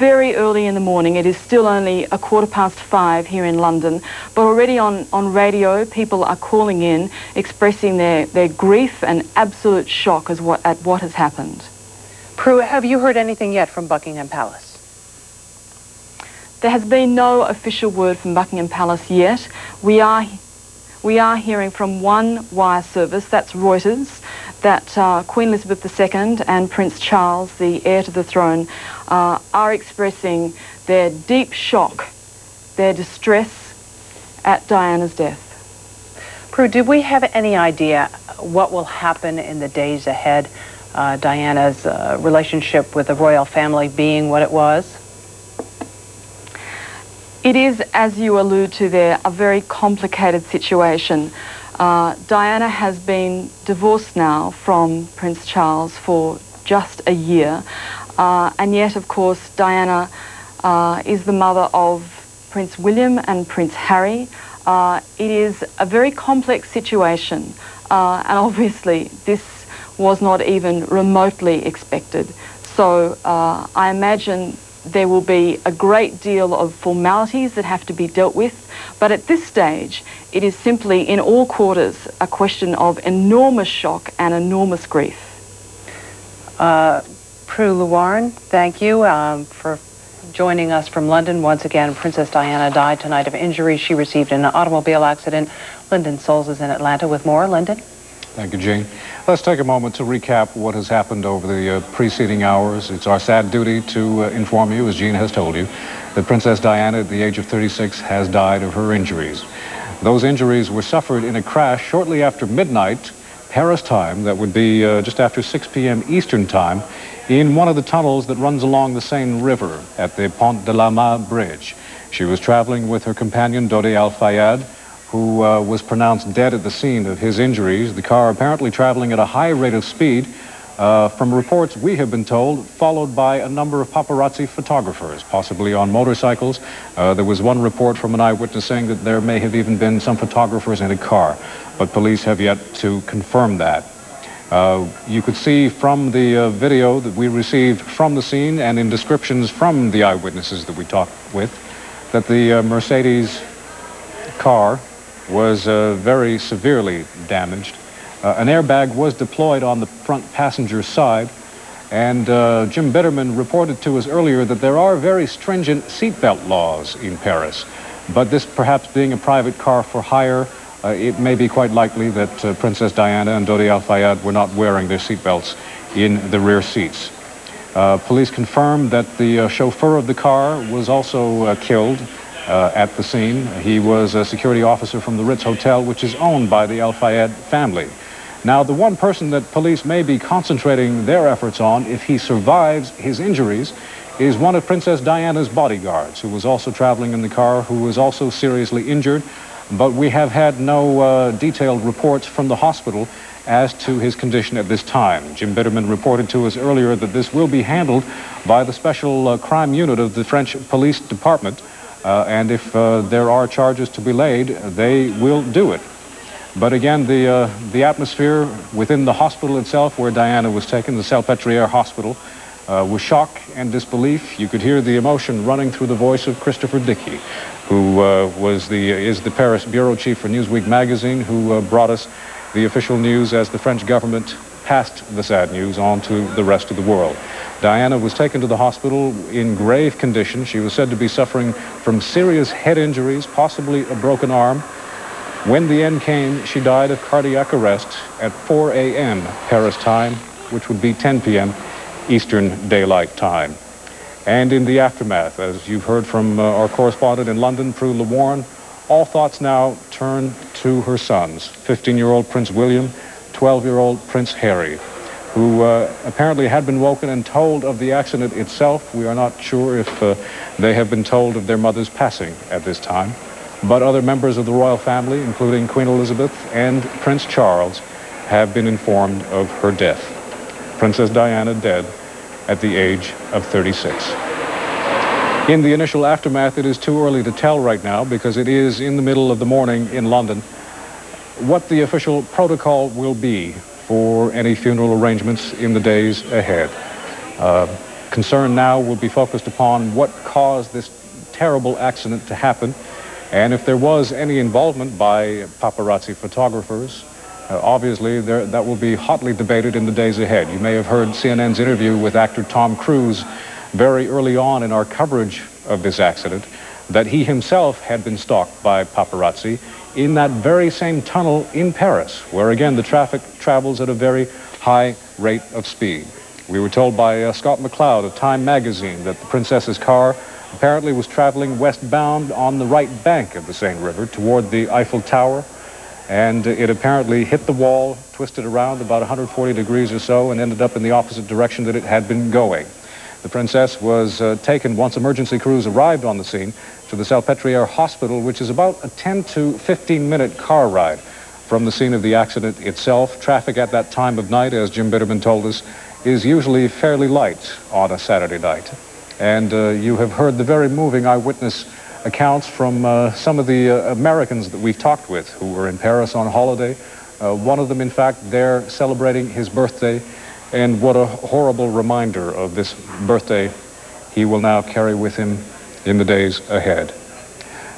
very early in the morning. It is still only 5:15 here in London, but already on radio people are calling in, expressing their grief and absolute shock at what has happened. Prue, have you heard anything yet from Buckingham Palace? There has been no official word from Buckingham Palace yet. We are hearing from one wire service, that's Reuters, that Queen Elizabeth II and Prince Charles, the heir to the throne, are expressing their deep shock, their distress at Diana's death. Prue, do we have any idea what will happen in the days ahead? Diana's relationship with the royal family being what it was? It is, as you allude to there, a very complicated situation. Diana has been divorced now from Prince Charles for just a year, and yet, of course, Diana is the mother of Prince William and Prince Harry. It is a very complex situation, and obviously this was not even remotely expected. So I imagine there will be a great deal of formalities that have to be dealt with, but at this stage, it is simply, in all quarters, a question of enormous shock and enormous grief. Prue Luarn, thank you for joining us from London. Once again, Princess Diana died tonight of injuries she received in an automobile accident. Lyndon Souls is in Atlanta with more. Lyndon? Thank you, Jean. Let's take a moment to recap what has happened over the preceding hours. It's our sad duty to inform you, as Jean has told you, that Princess Diana, at the age of 36, has died of her injuries. Those injuries were suffered in a crash shortly after midnight, Paris time, that would be just after 6 p.m. Eastern time, in one of the tunnels that runs along the Seine River at the Pont de la Mare Bridge. She was traveling with her companion, Dodi Al-Fayed, who was pronounced dead at the scene of his injuries. The car apparently traveling at a high rate of speed, from reports we have been told, followed by a number of paparazzi photographers, possibly on motorcycles. There was one report from an eyewitness saying that there may have even been some photographers in a car, but police have yet to confirm that. You could see from the video that we received from the scene and in descriptions from the eyewitnesses that we talked with, that the Mercedes car was very severely damaged. An airbag was deployed on the front passenger side, and Jim Bitterman reported to us earlier that there are very stringent seatbelt laws in Paris, but this perhaps being a private car for hire, it may be quite likely that Princess Diana and Dodi Al-Fayed were not wearing their seatbelts in the rear seats. Police confirmed that the chauffeur of the car was also killed at the scene. He was a security officer from the Ritz Hotel, which is owned by the Al-Fayed family. Now, the one person that police may be concentrating their efforts on, if he survives his injuries, is one of Princess Diana's bodyguards, who was also traveling in the car, who was also seriously injured. But we have had no detailed reports from the hospital as to his condition at this time. Jim Bitterman reported to us earlier that this will be handled by the special crime unit of the French police department. And if there are charges to be laid, they will do it. But again, the atmosphere within the hospital itself where Diana was taken, the Salpêtrière Hospital, was shock and disbelief. You could hear the emotion running through the voice of Christopher Dickey, who is the Paris bureau chief for Newsweek magazine, who brought us the official news as the French government passed the sad news on to the rest of the world. Diana was taken to the hospital in grave condition. She was said to be suffering from serious head injuries, possibly a broken arm. When the end came, she died of cardiac arrest at 4 a.m. Paris time, which would be 10 p.m. Eastern Daylight Time. And in the aftermath, as you've heard from our correspondent in London, Prue Luarn, all thoughts now turn to her sons, 15-year-old Prince William, 12-year-old Prince Harry, who apparently had been woken and told of the accident itself. We are not sure if they have been told of their mother's passing at this time. But other members of the royal family, including Queen Elizabeth and Prince Charles, have been informed of her death. Princess Diana dead at the age of 36. In the initial aftermath, it is too early to tell right now because it is in the middle of the morning in London what the official protocol will be for any funeral arrangements in the days ahead. concern now will be focused upon what caused this terrible accident to happen, and if there was any involvement by paparazzi photographers. Obviously, that will be hotly debated in the days ahead. You may have heard CNN's interview with actor Tom Cruise very early on in our coverage of this accident, that he himself had been stalked by paparazzi in that very same tunnel in Paris, where again the traffic travels at a very high rate of speed. We were told by Scott McLeod of Time magazine that the princess's car apparently was traveling westbound on the right bank of the Seine River toward the Eiffel Tower, and it apparently hit the wall, twisted around about 140 degrees or so, and ended up in the opposite direction that it had been going. The princess was taken, once emergency crews arrived on the scene, to the Salpêtrière Hospital, which is about a 10 to 15-minute car ride from the scene of the accident itself. Traffic at that time of night, as Jim Bitterman told us, is usually fairly light on a Saturday night. And you have heard the very moving eyewitness accounts from some of the Americans that we've talked with who were in Paris on holiday. One of them, in fact, there celebrating his birthday. And what a horrible reminder of this birthday he will now carry with him in the days ahead.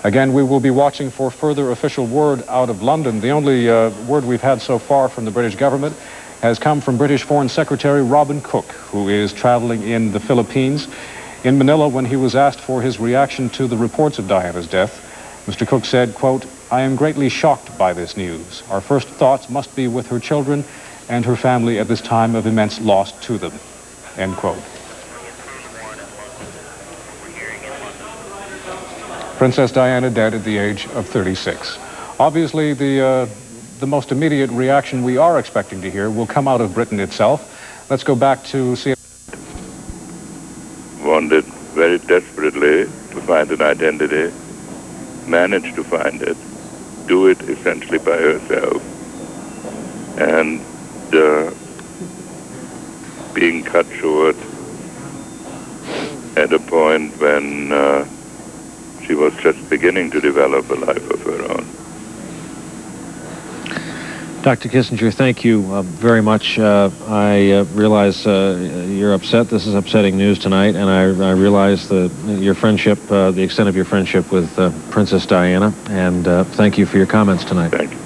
Again, we will be watching for further official word out of London. The only word we've had so far from the British government has come from British Foreign Secretary Robin Cook, who is traveling in the Philippines. In Manila, when he was asked for his reaction to the reports of Diana's death, Mr. Cook said, quote, "I am greatly shocked by this news. Our first thoughts must be with her children and her family at this time of immense loss to them," end quote. Princess Diana dead at the age of 36. Obviously, the most immediate reaction we are expecting to hear will come out of Britain itself. Let's go back to see. Wanted very desperately to find an identity, managed to find it, do it essentially by herself, and being cut short at a point when she was just beginning to develop a life of her own. Dr. Kissinger, thank you very much. I realize you're upset. This is upsetting news tonight, and I realize your friendship, the extent of your friendship with Princess Diana, and thank you for your comments tonight. Thank you.